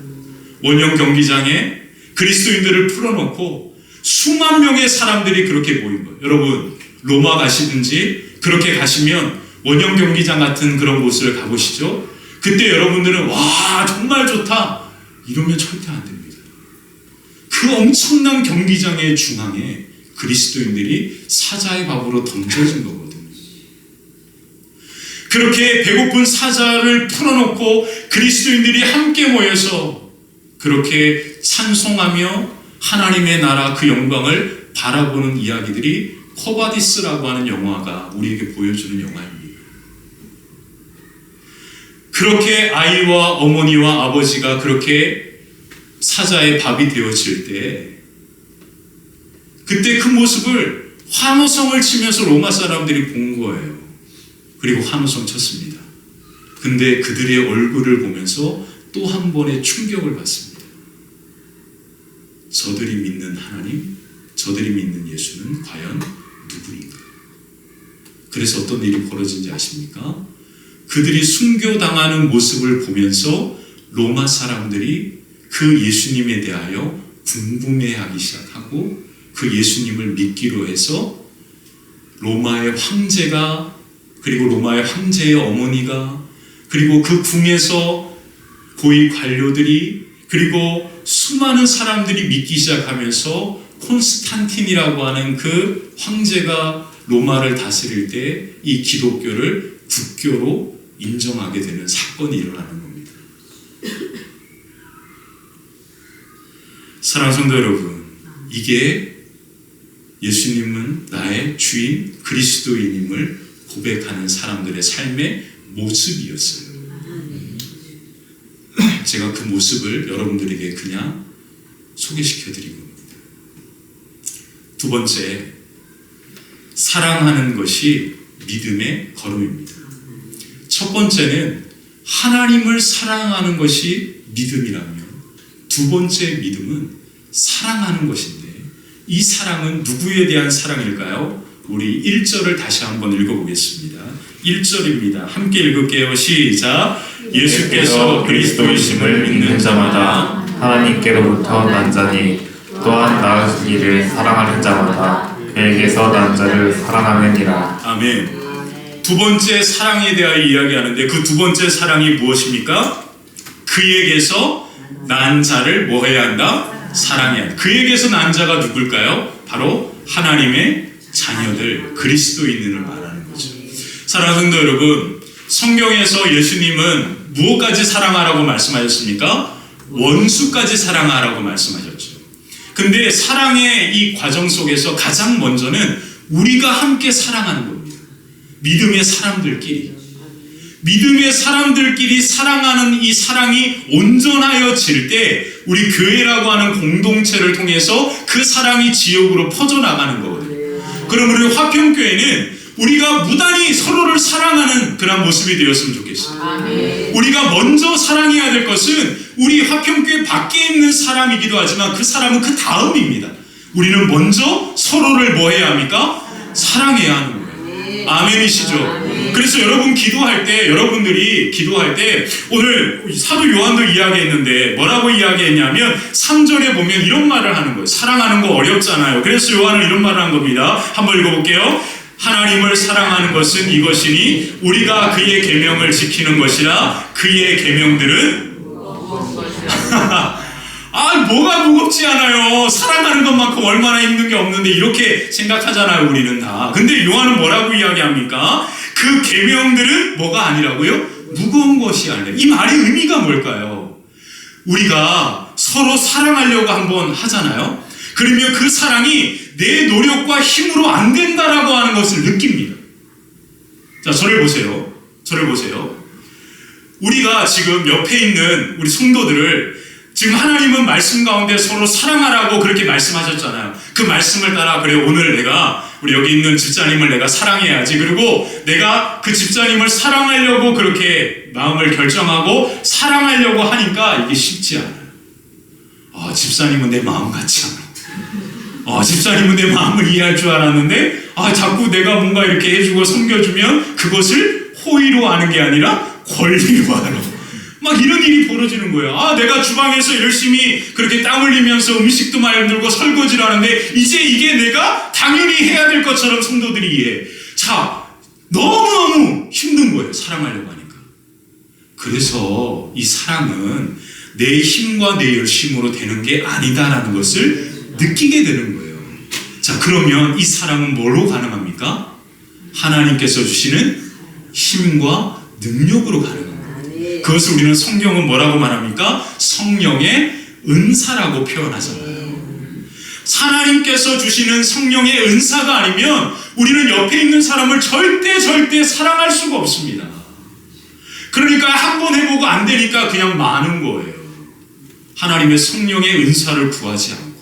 원형 경기장에 그리스도인들을 풀어놓고 수만 명의 사람들이 그렇게 모인 거예요. 여러분, 로마 가시든지 그렇게 가시면 원형 경기장 같은 그런 곳을 가보시죠. 그때 여러분들은 와 정말 좋다 이러면 절대 안 됩니다. 그 엄청난 경기장의 중앙에 그리스도인들이 사자의 밥으로 던져진 거거든요. 그렇게 배고픈 사자를 풀어놓고 그리스도인들이 함께 모여서 그렇게 찬송하며 하나님의 나라 그 영광을 바라보는 이야기들이 코바디스라고 하는 영화가 우리에게 보여주는 영화입니다. 그렇게 아이와 어머니와 아버지가 그렇게 사자의 밥이 되어질 때 그때 그 모습을 환호성을 치면서 로마 사람들이 본 거예요. 그리고 환호성 쳤습니다. 근데 그들의 얼굴을 보면서 또 한 번의 충격을 받습니다. 저들이 믿는 하나님, 저들이 믿는 예수는 과연 누구인가? 그래서 어떤 일이 벌어진지 아십니까? 그들이 순교당하는 모습을 보면서 로마 사람들이 그 예수님에 대하여 궁금해하기 시작하고 그 예수님을 믿기로 해서 로마의 황제가 그리고 로마의 황제의 어머니가 그리고 그 궁에서 고위 관료들이 그리고 수많은 사람들이 믿기 시작하면서 콘스탄틴이라고 하는 그 황제가 로마를 다스릴 때 이 기독교를 국교로 인정하게 되는 사건이 일어나는 겁니다. 사랑하는 성도 여러분, 이게 예수님은 나의 주인 그리스도인임을 고백하는 사람들의 삶의 모습이었어요. 제가 그 모습을 여러분들에게 그냥 소개시켜 드린 겁니다. 두 번째, 사랑하는 것이 믿음의 걸음입니다. 첫 번째는 하나님을 사랑하는 것이 믿음이라면 두 번째 믿음은 사랑하는 것인데 이 사랑은 누구에 대한 사랑일까요? 우리 1절을 다시 한번 읽어보겠습니다. 1절입니다. 함께 읽을게요. 시작. 예수께서 그리스도이심을 믿는 자마다 하나님께로부터 난 자니 또한 낳으신 이를 사랑하는 자마다 그에게서 난 자를 사랑하느니라. 아멘. 두 번째 사랑에 대하여 이야기하는데 그 두 번째 사랑이 무엇입니까? 그에게서 난 자를 뭐 해야 한다? 사랑해야 한다. 그에게서 난 자가 누굴까요? 바로 하나님의 자녀들, 그리스도인을 말하는 거죠. 사랑하는 성도 여러분, 성경에서 예수님은 무엇까지 사랑하라고 말씀하셨습니까? 원수까지 사랑하라고 말씀하셨죠. 근데 사랑의 이 과정 속에서 가장 먼저는 우리가 함께 사랑하는 겁니다. 믿음의 사람들끼리 사랑하는 이 사랑이 온전하여질 때 우리 교회라고 하는 공동체를 통해서 그 사랑이 지역으로 퍼져나가는 거거든요. 그럼 우리 화평교회는 우리가 무단히 서로를 사랑하는 그런 모습이 되었으면 좋겠어요. 우리가 먼저 사랑해야 될 것은 우리 화평교회 밖에 있는 사람이기도 하지만 그 사람은 그 다음입니다. 우리는 먼저 서로를 뭐 해야 합니까? 사랑해야 하는 거예요. 아멘이시죠? 그래서 여러분들이 기도할 때 오늘 사도 요한도 이야기했는데 뭐라고 이야기했냐면 3절에 보면 이런 말을 하는 거예요. 사랑하는 거 어렵잖아요. 그래서 요한은 이런 말을 한 겁니다. 한번 읽어볼게요. 하나님을 사랑하는 것은 이것이니 우리가 그의 계명을 지키는 것이라. 그의 계명들은 뭐가 무겁지 않아요. 사랑하는 것만큼 얼마나 힘든 게 없는데 이렇게 생각하잖아요, 우리는 다. 근데 요한은 뭐라고 이야기합니까? 그 계명들은 뭐가 아니라고요? 무거운 것이 아니라. 이 말의 의미가 뭘까요? 우리가 서로 사랑하려고 한번 하잖아요. 그러면 그 사랑이 내 노력과 힘으로 안 된다라고 하는 것을 느낍니다. 자, 저를 보세요. 우리가 지금 옆에 있는 우리 성도들을 지금 하나님은 말씀 가운데 서로 사랑하라고 그렇게 말씀하셨잖아요. 그 말씀을 따라 그래 오늘 우리 여기 있는 집사님을 내가 사랑해야지. 그리고 내가 그 집사님을 사랑하려고 그렇게 마음을 결정하고 사랑하려고 하니까 이게 쉽지 않아요. 집사님은 내 마음 같지 않아. 집사님은 내 마음을 이해할 줄 알았는데 자꾸 내가 뭔가 이렇게 해주고 섬겨주면 그것을 호의로 하는 게 아니라 권리로 하는 막 이런 일이 벌어지는 거예요. 내가 주방에서 열심히 그렇게 땀 흘리면서 음식도 만들고 설거지를 하는데 이제 이게 내가 당연히 해야 될 것처럼 성도들이 이해해. 자, 너무너무 힘든 거예요. 사랑하려고 하니까. 그래서 이 사랑은 내 힘과 내 열심으로 되는 게 아니다라는 것을 느끼게 되는 거예요. 자, 그러면 이 사랑은 뭘로 가능합니까? 하나님께서 주시는 힘과 능력으로 가능합니다. 그것을 우리는 성경은 뭐라고 말합니까? 성령의 은사라고 표현하잖아요. 하나님께서 주시는 성령의 은사가 아니면 우리는 옆에 있는 사람을 절대 사랑할 수가 없습니다. 그러니까 한번 해보고 안 되니까 그냥 마는 거예요. 하나님의 성령의 은사를 구하지 않고.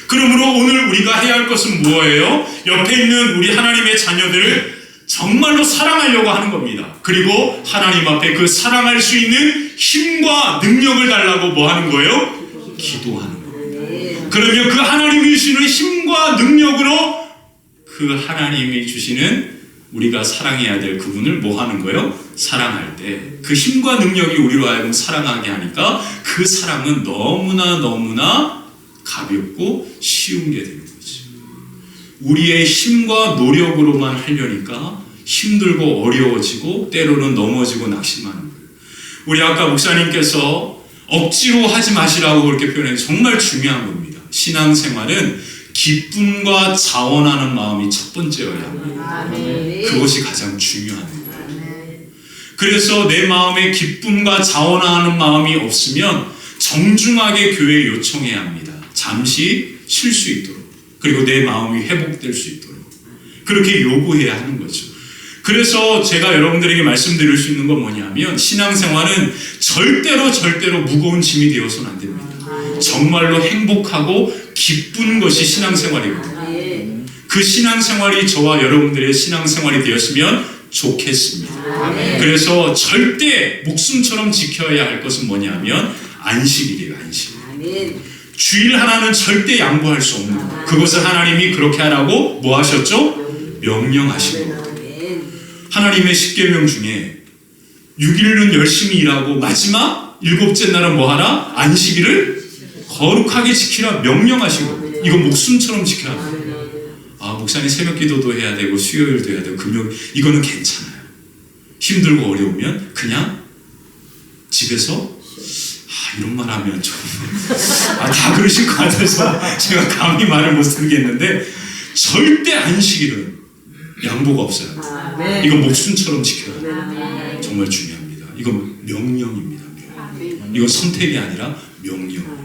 그러므로 오늘 우리가 해야 할 것은 뭐예요? 옆에 있는 우리 하나님의 자녀들을 정말로 사랑하려고 하는 겁니다. 그리고 하나님 앞에 그 사랑할 수 있는 힘과 능력을 달라고 뭐 하는 거예요? 기도하는 겁니다. 그러면 그 하나님이 주시는 힘과 능력으로 그 하나님이 주시는 우리가 사랑해야 될 그분을 뭐 하는 거예요? 사랑할 때 그 힘과 능력이 우리로 하여금 사랑하게 하니까 그 사랑은 너무나 가볍고 쉬운 게 되는 거죠. 우리의 힘과 노력으로만 하려니까 힘들고 어려워지고 때로는 넘어지고 낙심하는 거예요. 우리 아까 목사님께서 억지로 하지 마시라고 그렇게 표현해 정말 중요한 겁니다. 신앙생활은 기쁨과 자원하는 마음이 첫 번째여야 합니다. 그것이 가장 중요한 거예요. 그래서 내 마음에 기쁨과 자원하는 마음이 없으면 정중하게 교회에 요청해야 합니다. 잠시 쉴 수 있도록. 그리고 내 마음이 회복될 수 있도록 그렇게 요구해야 하는 거죠. 그래서 제가 여러분들에게 말씀드릴 수 있는 건 뭐냐면 신앙생활은 절대로 무거운 짐이 되어서는 안 됩니다. 정말로 행복하고 기쁜 것이 신앙생활이거든요. 그 신앙생활이 저와 여러분들의 신앙생활이 되었으면 좋겠습니다. 그래서 절대 목숨처럼 지켜야 할 것은 뭐냐면 안식일이에요. 안식. 주일 하나는 절대 양보할 수 없는 것. 그것을 하나님이 그렇게 하라고 뭐 하셨죠? 명령하신 겁니다. 하나님의 십계명 중에 6일은 열심히 일하고 마지막 7째 날은 뭐 하라? 안식일을 거룩하게 지키라 명령하시고 이거 목숨처럼 지켜야 돼요. 목사님 새벽 기도도 해야 되고 수요일도 해야 되고 금요일 이거는 괜찮아요. 힘들고 어려우면 그냥 집에서 이런 말 하면 좀 다 그러실 것 같아서 제가 감히 말을 못 쓰겠는데 절대 안식일은 양보가 없어요. 이건 목숨처럼 지켜야 돼요. 정말 중요합니다. 이건 명령입니다. 이건 선택이 아니라 명령.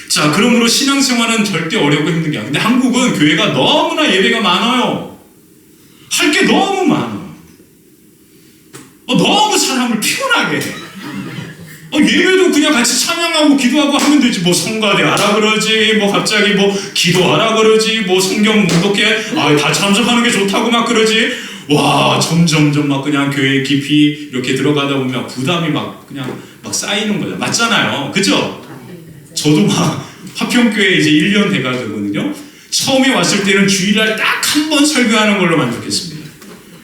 자, 그러므로 신앙생활은 절대 어렵고 힘든 게 아니에요. 근데 한국은 교회가 너무나 예배가 많아요. 할 게 너무 많아요. 너무 사람을 피곤하게 해. 예배도 그냥 같이 찬양하고 기도하고 하면 되지. 뭐 성가대 하라 그러지, 뭐 갑자기 뭐 기도하라 그러지, 뭐 성경 묵독해, 다 참석하는 게 좋다고 막 그러지. 와, 점점점 막 그냥 교회 깊이 이렇게 들어가다 보면 부담이 막 그냥 막 쌓이는 거죠. 맞잖아요. 그죠? 저도 막 화평교회 이제 1년 돼가거든요. 처음에 왔을 때는 주일날 딱 한 번 설교하는 걸로 만족했습니다.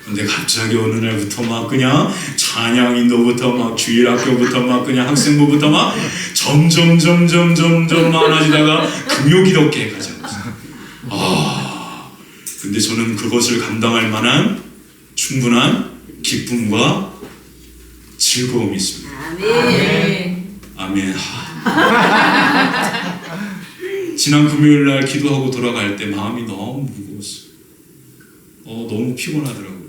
근데 갑자기 어느 날부터 막 그냥 찬양인도부터 막 주일학교부터 막 그냥 학생부부터 막 점점 많아지다가 금요기독교까지 근데 저는 그것을 감당할 만한 충분한 기쁨과 즐거움이 있습니다. 아멘. 지난 금요일날 기도하고 돌아갈 때 마음이 너무 무거웠어요. 너무 피곤하더라고요.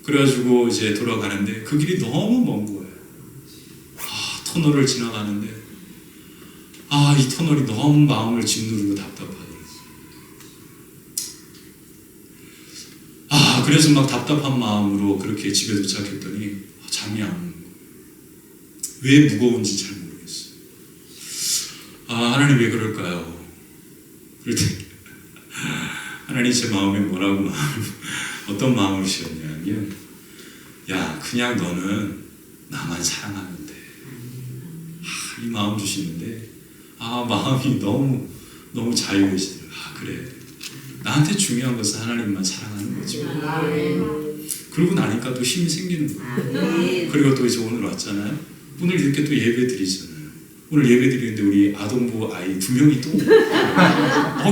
그래가지고 이제 돌아가는데 그 길이 너무 먼 거예요. 터널을 지나가는데 이 터널이 너무 마음을 짓누르고 답답하더라고요. 그래서 막 답답한 마음으로 그렇게 집에 도착했더니 잠이 안 오는 거예요. 왜 무거운지 잘 모르겠어요. 하나님 왜 그럴까요? 그럴 때 하나님 제 마음에 뭐라고 어떤 마음을 주셨냐면 그냥 너는 나만 사랑하면 돼. 이 마음 주시는데 마음이 너무 자유해지더라고요. 그래, 나한테 중요한 것은 하나님만 사랑하는 거지. 그러고 나니까 또 힘이 생기는 거예요. 그리고 또 이제 오늘 왔잖아요. 오늘 이렇게 또 예배 드리잖아요. 오늘 예배 드리는데 우리 아동부 아이 2명이 또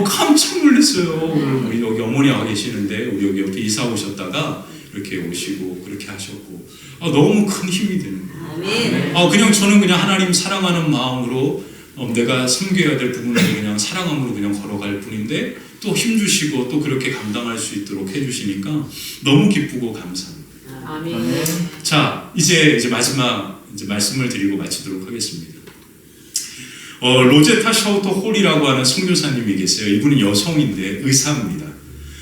깜짝 놀랐어요. 우리 여기 어머니 와 계시는데 우리 여기 옆에 이사 오셨다가 이렇게 오시고 그렇게 하셨고 너무 큰 힘이 되는 거예요. 그냥 저는 그냥 하나님 사랑하는 마음으로 내가 섬겨야 될 부분을 그냥 사랑함으로 그냥 걸어갈 뿐인데 또 힘주시고 또 그렇게 감당할 수 있도록 해주시니까 너무 기쁘고 감사합니다. 자, 이제 마지막 말씀을 드리고 마치도록 하겠습니다. 로제타 샤우터 홀이라고 하는 선교사님이 계세요. 이분은 여성인데 의사입니다.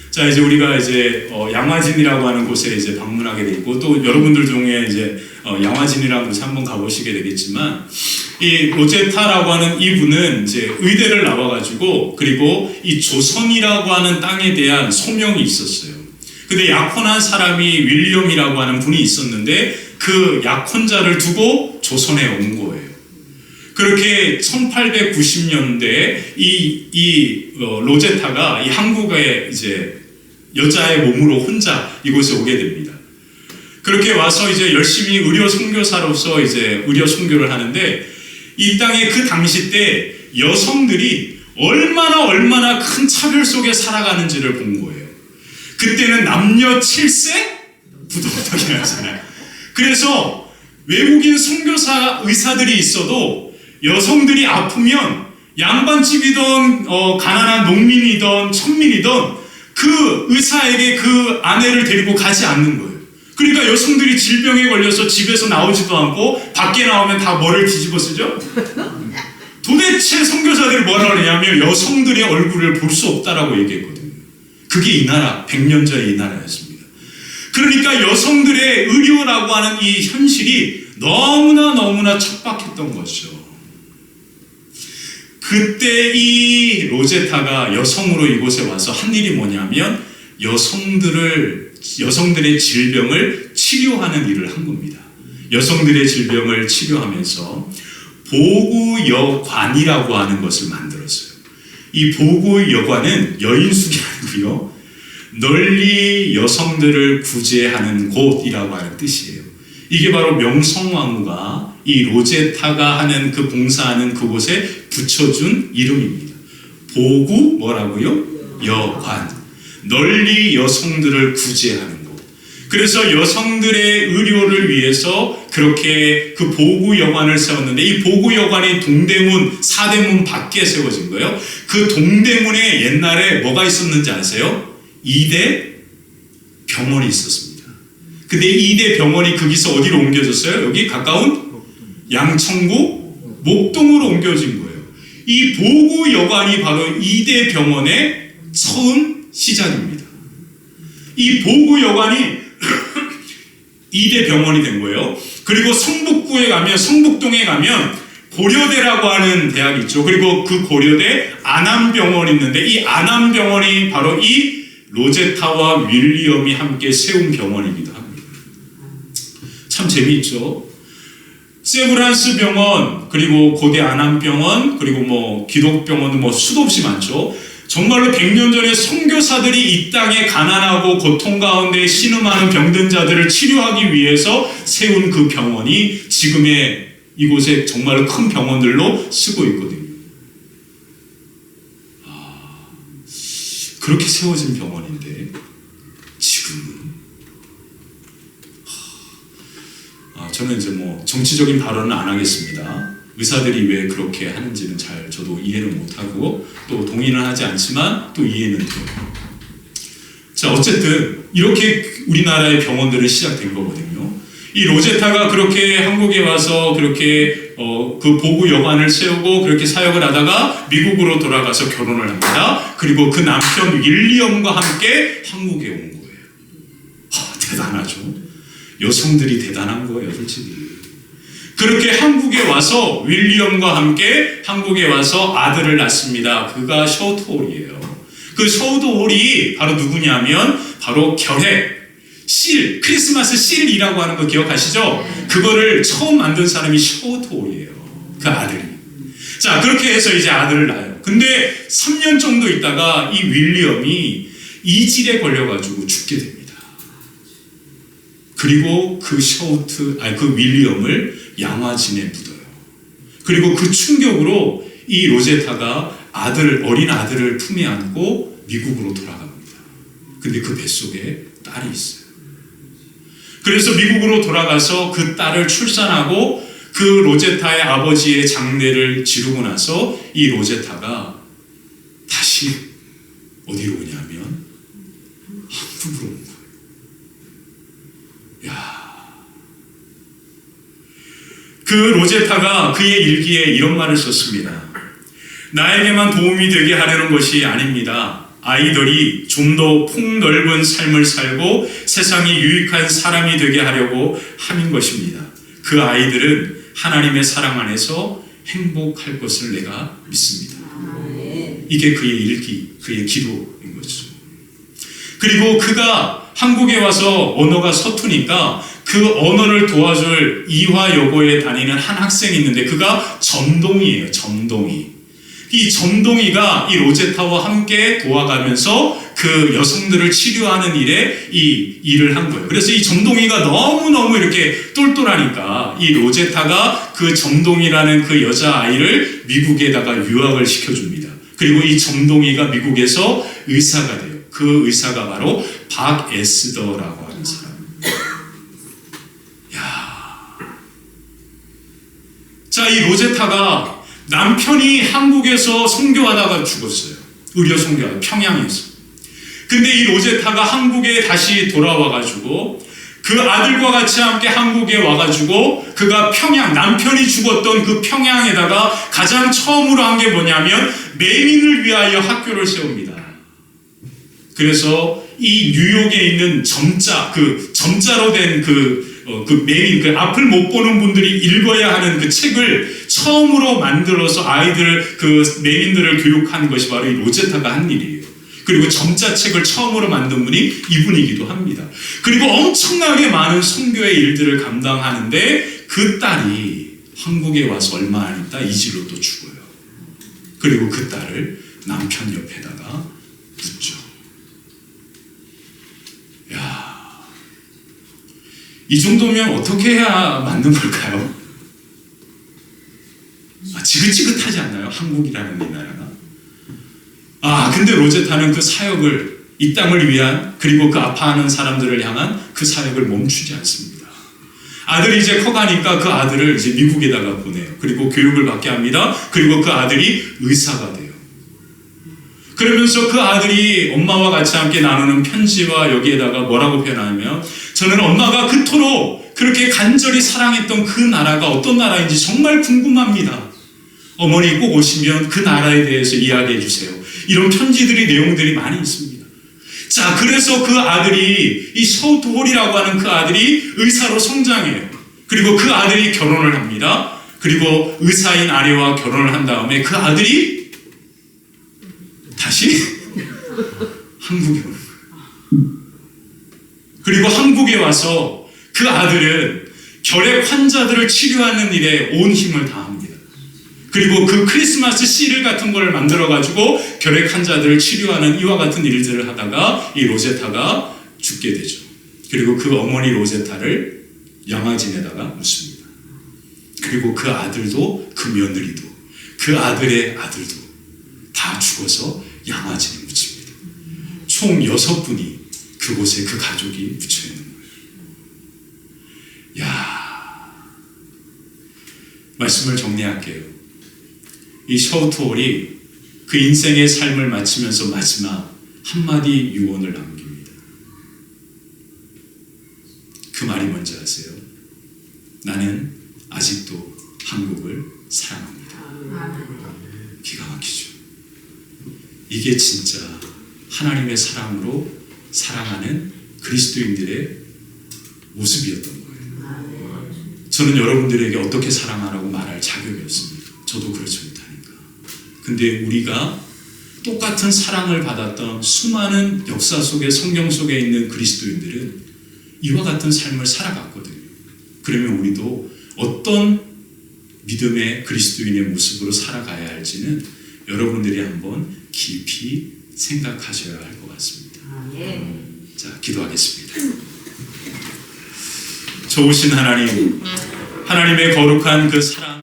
자, 이제 우리가 이제 양화진이라고 하는 곳에 이제 방문하게 돼 있고 또 여러분들 중에 이제 양화진이라는 곳에 한번 가보시게 되겠지만 이 로제타라고 하는 이분은 이제 의대를 나와가지고 그리고 이 조선이라고 하는 땅에 대한 소명이 있었어요. 근데 약혼한 사람이 윌리엄이라고 하는 분이 있었는데 그 약혼자를 두고 조선에 온 거예요. 그렇게 1890년대에 이 로제타가 이 한국에 이제 여자의 몸으로 혼자 이곳에 오게 됩니다. 그렇게 와서 이제 열심히 의료 선교사로서 이제 의료 선교를 하는데 이 땅에 그 당시 때 여성들이 얼마나 큰 차별 속에 살아가는지를 본 거예요. 그때는 남녀 7세 부동덕이라잖아요. 그래서 외국인 선교사 의사들이 있어도 여성들이 아프면 양반집이든 가난한 농민이든 천민이든 그 의사에게 그 아내를 데리고 가지 않는 거예요. 그러니까 여성들이 질병에 걸려서 집에서 나오지도 않고 밖에 나오면 다 뭐를 뒤집어 쓰죠? 도대체 선교사들이 뭐라 그러냐면 여성들의 얼굴을 볼 수 없다라고 얘기했거든요. 그게 이 나라, 100년 전의 이 나라였습니다. 그러니까 여성들의 의료라고 하는 이 현실이 너무나 척박했던 것이죠. 그때 이 로제타가 여성으로 이곳에 와서 한 일이 뭐냐면 여성들의 질병을 치료하는 일을 한 겁니다. 여성들의 질병을 치료하면서 보구여관이라고 하는 것을 만들었어요. 이 보구여관은 여인숙이 아니고요, 널리 여성들을 구제하는 곳이라고 하는 뜻이에요. 이게 바로 명성황후가 이 로제타가 하는 그 봉사하는 그곳에 붙여준 이름입니다. 보구 뭐라고요? 여관. 널리 여성들을 구제하는 곳. 그래서 여성들의 의료를 위해서 그렇게 그 보구 여관을 세웠는데, 이 보구 여관이 동대문, 사대문 밖에 세워진 거예요. 그 동대문에 옛날에 뭐가 있었는지 아세요? 2대 병원이 있었습니다. 근데 2대 병원이 거기서 어디로 옮겨졌어요? 여기 가까운 양천구 목동으로 옮겨진 거예요. 이 보구 여관이 바로 2대 병원의 처음 시작입니다. 이 보구 여관이 2대 병원이 된 거예요. 그리고 성북구에 가면, 성북동에 가면 고려대라고 하는 대학이 있죠. 그리고 그 고려대 안암병원이 있는데, 이 안암병원이 바로 이 로제타와 윌리엄이 함께 세운 병원이기도 합니다. 참 재미있죠. 세브란스 병원, 그리고 고대 안암병원, 그리고 뭐 기독병원도 뭐 수도 없이 많죠. 정말로 100년 전에 선교사들이 이 땅에 가난하고 고통 가운데 신음하는 병든 자들을 치료하기 위해서 세운 그 병원이 지금의 이곳에 정말로 큰 병원들로 쓰고 있거든요. 그렇게 세워진 병원인데 지금은 저는 이제 뭐 정치적인 발언은 안 하겠습니다. 의사들이 왜 그렇게 하는지는 잘 저도 이해는 못하고 또 동의는 하지 않지만 또 이해는 돼요. 자, 어쨌든 이렇게 우리나라의 병원들이 시작된 거거든요. 이 로제타가 그렇게 한국에 와서 그렇게 그 보구 여관을 세우고 그렇게 사역을 하다가 미국으로 돌아가서 결혼을 합니다. 그리고 그 남편 윌리엄과 함께 한국에 온 거예요. 대단하죠. 여성들이 대단한 거예요, 솔직히. 그렇게 한국에 와서 윌리엄과 함께 한국에 와서 아들을 낳습니다. 그가 셔우트홀이에요. 그 셔우트홀이 바로 누구냐면 바로 결핵, 실, 크리스마스 실이라고 하는 거 기억하시죠? 그거를 처음 만든 사람이 셔우트홀이에요. 그 아들이. 자, 그렇게 해서 이제 아들을 낳아요. 근데 3년 정도 있다가 이 윌리엄이 이질에 걸려가지고 죽게 됩니다. 그리고 그 그 윌리엄을 양화진에 묻어요. 그리고 그 충격으로 이 로제타가 어린 아들을 품에 안고 미국으로 돌아갑니다. 근데 그 뱃속에 딸이 있어요. 그래서 미국으로 돌아가서 그 딸을 출산하고 그 로제타의 아버지의 장례를 치르고 나서 이 로제타가 다시 어디로 오냐면 한국으로 온 거예요. 그 로제타가 그의 일기에 이런 말을 썼습니다. 나에게만 도움이 되게 하려는 것이 아닙니다. 아이들이 좀 더 폭넓은 삶을 살고 세상에 유익한 사람이 되게 하려고 하는 것입니다. 그 아이들은 하나님의 사랑 안에서 행복할 것을 내가 믿습니다. 이게 그의 일기, 그의 기도인 거죠. 그리고 그가 한국에 와서 언어가 서투니까 그 언어를 도와줄 이화여고에 다니는 한 학생이 있는데 그가 점동이에요. 점동이. 이 점동이가 이 로제타와 함께 도와가면서 그 여성들을 치료하는 일에 이 일을 한 거예요. 그래서 이 점동이가 너무너무 이렇게 똘똘하니까 이 로제타가 그 점동이라는 그 여자아이를 미국에다가 유학을 시켜줍니다. 그리고 이 점동이가 미국에서 의사가 돼요. 그 의사가 바로 박에스더라고 하는 사람. 자, 이 로제타가 남편이 한국에서 선교하다가 죽었어요. 의료 선교하다 평양에서. 근데 이 로제타가 한국에 다시 돌아와가지고 그 아들과 같이 함께 한국에 와가지고 그가 남편이 죽었던 그 평양에다가 가장 처음으로 한 게 뭐냐면 맹인을 위하여 학교를 세웁니다. 그래서 이 뉴욕에 있는 점자로 된 맹인, 그 앞을 못 보는 분들이 읽어야 하는 그 책을 처음으로 만들어서 맹인들을 교육한 것이 바로 이 로제타가 한 일이에요. 그리고 점자책을 처음으로 만든 분이 이분이기도 합니다. 그리고 엄청나게 많은 선교의 일들을 감당하는데 그 딸이 한국에 와서 얼마 안 있다 이질로 또 죽어요. 그리고 그 딸을 남편 옆에다가 묻죠. 이 정도면 어떻게 해야 맞는 걸까요? 지긋지긋하지 않나요? 한국이라는 이 나라가. 근데 로제타는 그 사역을, 이 땅을 위한, 그리고 그 아파하는 사람들을 향한 그 사역을 멈추지 않습니다. 아들이 이제 커가니까 그 아들을 이제 미국에다가 보내요. 그리고 교육을 받게 합니다. 그리고 그 아들이 의사가 돼요. 그러면서 그 아들이 엄마와 같이 함께 나누는 편지와 여기에다가 뭐라고 표현하냐면, 저는 엄마가 그토록 그렇게 간절히 사랑했던 그 나라가 어떤 나라인지 정말 궁금합니다. 어머니 꼭 오시면 그 나라에 대해서 이야기해 주세요. 이런 편지들이, 내용들이 많이 있습니다. 자, 그래서 그 아들이, 이 서우트홀이라고 하는 그 아들이 의사로 성장해요. 그리고 그 아들이 결혼을 합니다. 그리고 의사인 아내와 결혼을 한 다음에 그 아들이 다시 한국에 오는 거예요. 그리고 한국에 와서 그 아들은 결핵 환자들을 치료하는 일에 온 힘을 다합니다. 그리고 그 크리스마스 씨를 같은 걸 만들어가지고 결핵 환자들을 치료하는 이와 같은 일들을 하다가 이 로제타가 죽게 되죠. 그리고 그 어머니 로제타를 양화진에다가 묻습니다. 그리고 그 아들도, 그 며느리도, 그 아들의 아들도 다 죽어서 양화진에 묻힙니다. 총 6분이 그곳에 그 가족이 묻혀있는 거예요. 말씀을 정리할게요. 이 서우트홀이 그 인생의 삶을 마치면서 마지막 한마디 유언을 남깁니다. 그 말이 뭔지 아세요? 나는 아직도 한국을 사랑합니다. 기가 막히죠. 이게 진짜 하나님의 사랑으로 사랑하는 그리스도인들의 모습이었던 거예요. 저는 여러분들에게 어떻게 사랑하라고 말할 자격이 없습니다. 저도 그렇지 못하니까. 근데 우리가 똑같은 사랑을 받았던 수많은 역사 속에, 성경 속에 있는 그리스도인들은 이와 같은 삶을 살아갔거든요. 그러면 우리도 어떤 믿음의 그리스도인의 모습으로 살아가야 할지는 여러분들이 한번 깊이 생각하셔야 할 것 같습니다. 자, 기도하겠습니다. 좋으신 하나님, 하나님의 거룩한 그 사랑